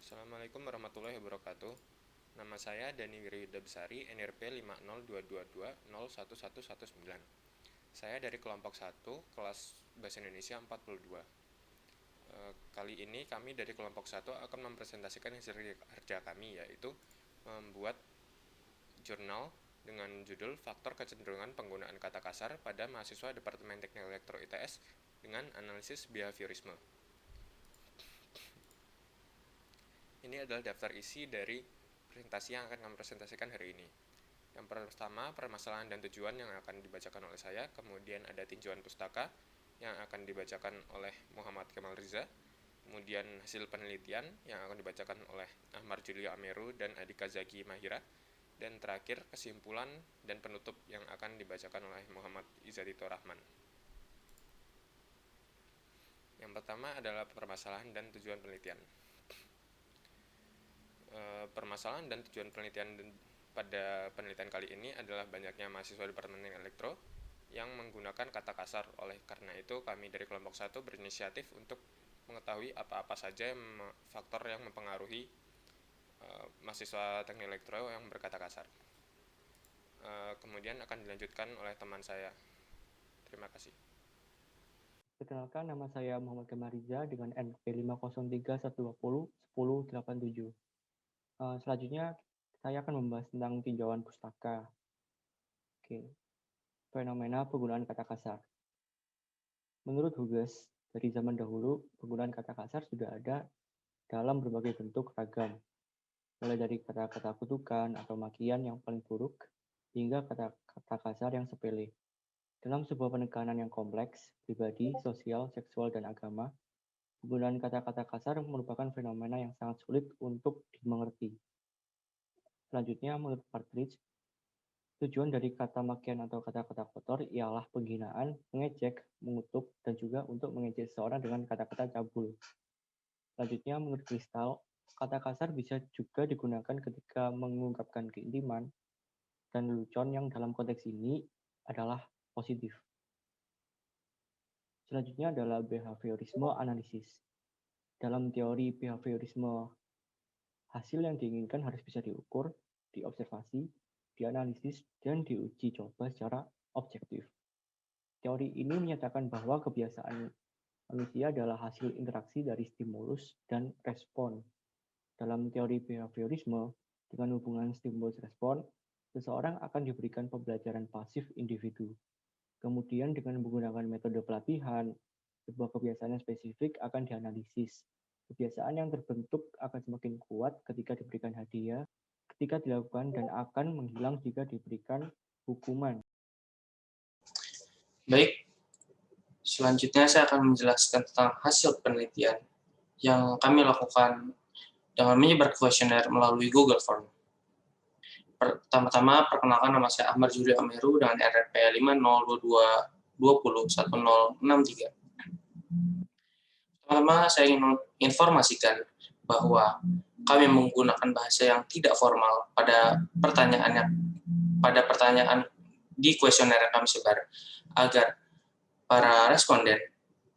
Assalamualaikum warahmatullahi wabarakatuh. Nama saya Dani Wirayuda Besari, NRP 50222011119. Saya dari kelompok 1, kelas Bahasa Indonesia 42. Kali ini kami dari kelompok 1 akan mempresentasikan hasil kerja kami, yaitu membuat jurnal dengan judul Faktor Kecenderungan Penggunaan Kata Kasar pada Mahasiswa Departemen Teknik Elektro ITS dengan Analisis Behaviorisme. Ini adalah daftar isi dari presentasi yang akan kami presentasikan hari ini. Yang pertama, permasalahan dan tujuan yang akan dibacakan oleh saya. Kemudian ada tinjauan pustaka yang akan dibacakan oleh Muhammad Kemal Riza. Kemudian hasil penelitian yang akan dibacakan oleh Ahmad Julio Ameru dan Adika Zaki Mahira. Dan terakhir, kesimpulan dan penutup yang akan dibacakan oleh Muhammad Izzatito Rahman. Yang pertama adalah permasalahan dan tujuan penelitian. Permasalahan dan tujuan penelitian pada penelitian kali ini adalah banyaknya mahasiswa Departemen Elektro yang menggunakan kata kasar. Oleh karena itu, kami dari kelompok 1 berinisiatif untuk mengetahui apa-apa saja faktor yang mempengaruhi mahasiswa teknik elektro yang berkata kasar. Kemudian akan dilanjutkan oleh teman saya. Terima kasih. Perkenalkan, nama saya Muhammad Kemal Riza dengan NP 50312011087. Selanjutnya, saya akan membahas tentang tinjauan pustaka. Fenomena penggunaan kata kasar. Menurut Hughes, dari zaman dahulu, penggunaan kata kasar sudah ada dalam berbagai bentuk ragam, mulai dari kata-kata kutukan atau makian yang paling buruk, hingga kata-kata kasar yang sepele. Dalam sebuah penekanan yang kompleks, pribadi, sosial, seksual, dan agama, penggunaan kata-kata kasar merupakan fenomena yang sangat sulit untuk dimengerti. Selanjutnya, menurut Partridge, tujuan dari kata makian atau kata-kata kotor ialah penghinaan, mengejek, mengutuk, dan juga untuk mengejek seseorang dengan kata-kata cabul. Selanjutnya, menurut Kristal, kata kasar bisa juga digunakan ketika mengungkapkan keintiman, dan lelucon yang dalam konteks ini adalah positif. Selanjutnya adalah behaviorisme analisis. Dalam teori behaviorisme, hasil yang diinginkan harus bisa diukur, diobservasi, dianalisis, dan diuji coba secara objektif. Teori ini menyatakan bahwa kebiasaan manusia adalah hasil interaksi dari stimulus dan respon. Dalam teori behaviorisme, dengan hubungan stimulus-respon, seseorang akan diberikan pembelajaran pasif individu. Kemudian dengan menggunakan metode pelatihan, sebuah kebiasaan yang spesifik akan dianalisis. Kebiasaan yang terbentuk akan semakin kuat ketika diberikan hadiah, ketika dilakukan, dan akan menghilang jika diberikan hukuman. Baik, selanjutnya saya akan menjelaskan tentang hasil penelitian yang kami lakukan dengan menyebar kuesioner melalui Google Form. Pertama-tama, perkenalkan nama saya Ahmad Julio Ameru dengan RP 50222201063. Pertama, saya ingin menginformasikan bahwa kami menggunakan bahasa yang tidak formal pada pertanyaan di kuesioner yang kami sebar, agar para responden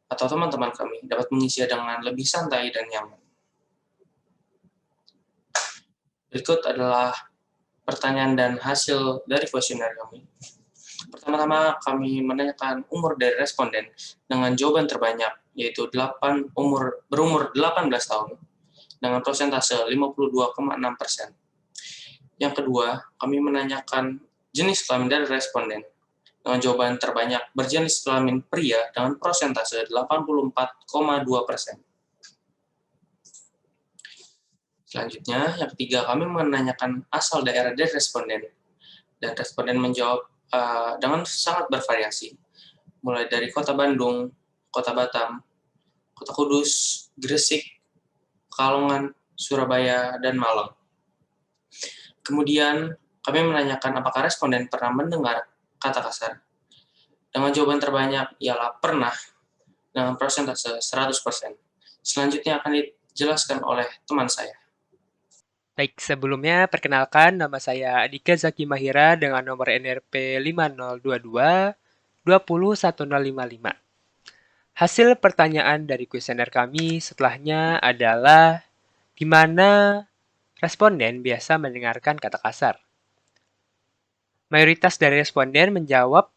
atau teman-teman kami dapat mengisi dengan lebih santai dan nyaman. Berikut adalah pertanyaan dan hasil dari kuesioner kami. Pertama-tama, kami menanyakan umur dari responden dengan jawaban terbanyak, yaitu berumur 18 tahun, dengan persentase 52,6%. Yang kedua, kami menanyakan jenis kelamin dari responden, dengan jawaban terbanyak berjenis kelamin pria dengan persentase 84,2%. Selanjutnya, yang ketiga, kami menanyakan asal daerah dari responden, dan responden menjawab dengan sangat bervariasi, mulai dari Kota Bandung, Kota Batam, Kota Kudus, Gresik, Pekalongan, Surabaya, dan Malang. Kemudian, kami menanyakan apakah responden pernah mendengar kata kasar. Dengan jawaban terbanyak ialah pernah, dengan persentase 100%. Selanjutnya akan dijelaskan oleh teman saya. Baik, sebelumnya perkenalkan nama saya Adika Zaki Mahira dengan nomor NRP 5022 201055. Hasil pertanyaan dari kuesioner kami setelahnya adalah di mana responden biasa mendengarkan kata kasar. Mayoritas dari responden menjawab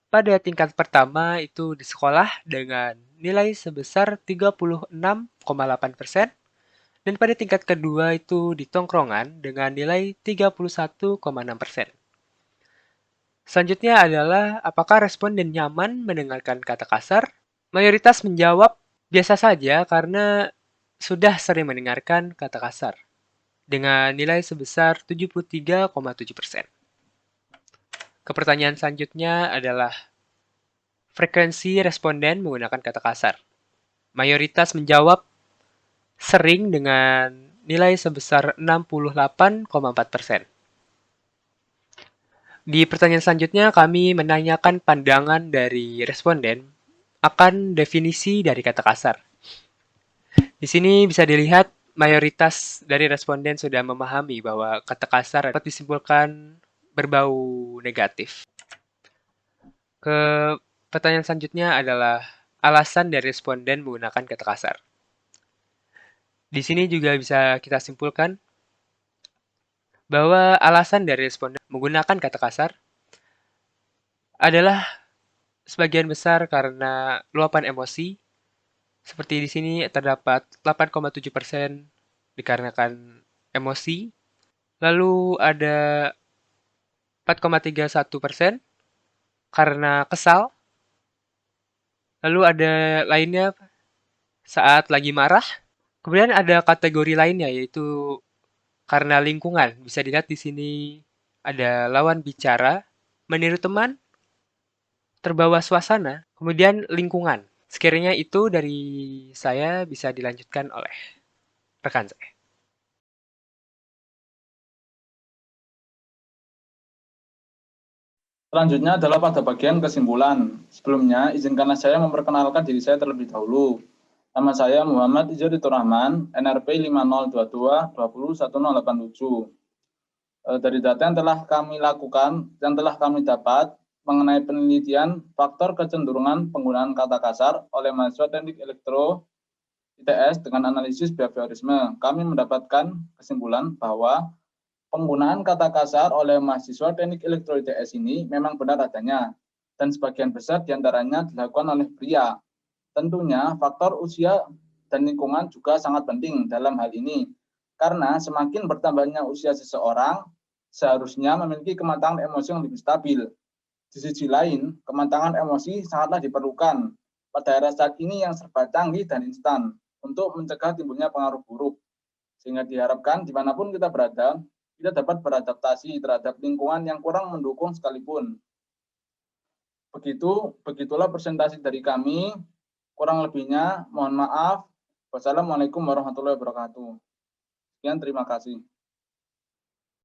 pada tingkat pertama itu di sekolah dengan nilai sebesar 36,8%, dan pada tingkat kedua itu di tongkrongan dengan nilai 31,6%. Selanjutnya adalah apakah responden nyaman mendengarkan kata kasar? Mayoritas menjawab biasa saja karena sudah sering mendengarkan kata kasar, dengan nilai sebesar 73,7%. Ke pertanyaan selanjutnya adalah frekuensi responden menggunakan kata kasar. Mayoritas menjawab sering dengan nilai sebesar 68,4%. Di pertanyaan selanjutnya, kami menanyakan pandangan dari responden akan definisi dari kata kasar. Di sini bisa dilihat mayoritas dari responden sudah memahami bahwa kata kasar dapat disimpulkan berbau negatif. Ke pertanyaan selanjutnya adalah alasan dari responden menggunakan kata kasar. Di sini juga bisa kita simpulkan bahwa alasan dari responden menggunakan kata kasar adalah sebagian besar karena luapan emosi. Seperti di sini terdapat 8,7% dikarenakan emosi. Lalu ada 4,31% karena kesal. Lalu ada lainnya saat lagi marah. Kemudian ada kategori lainnya yaitu karena lingkungan. Bisa dilihat di sini ada lawan bicara, meniru teman, terbawa suasana, kemudian lingkungan. Sekiranya itu dari saya bisa dilanjutkan oleh rekan saya. Selanjutnya adalah pada bagian kesimpulan. Sebelumnya, izinkanlah saya memperkenalkan diri saya terlebih dahulu. Nama saya Muhammad Izzuditur Rahman, NRP 5022 201087. Dari data yang telah kami lakukan, yang telah kami dapat mengenai penelitian faktor kecenderungan penggunaan kata kasar oleh mahasiswa teknik elektro ITS dengan analisis behaviorisme, kami mendapatkan kesimpulan bahwa penggunaan kata kasar oleh mahasiswa teknik elektro ITS ini memang benar adanya, dan sebagian besar diantaranya dilakukan oleh pria. Tentunya faktor usia dan lingkungan juga sangat penting dalam hal ini, karena semakin bertambahnya usia seseorang, seharusnya memiliki kematangan emosi yang lebih stabil. Di sisi lain, kematangan emosi sangatlah diperlukan pada era saat ini yang serba canggih dan instan untuk mencegah timbulnya pengaruh buruk, sehingga diharapkan dimanapun kita berada, kita dapat beradaptasi terhadap lingkungan yang kurang mendukung sekalipun. Begitulah presentasi dari kami. Kurang lebihnya, mohon maaf. Wassalamualaikum warahmatullahi wabarakatuh. Sekian, terima kasih.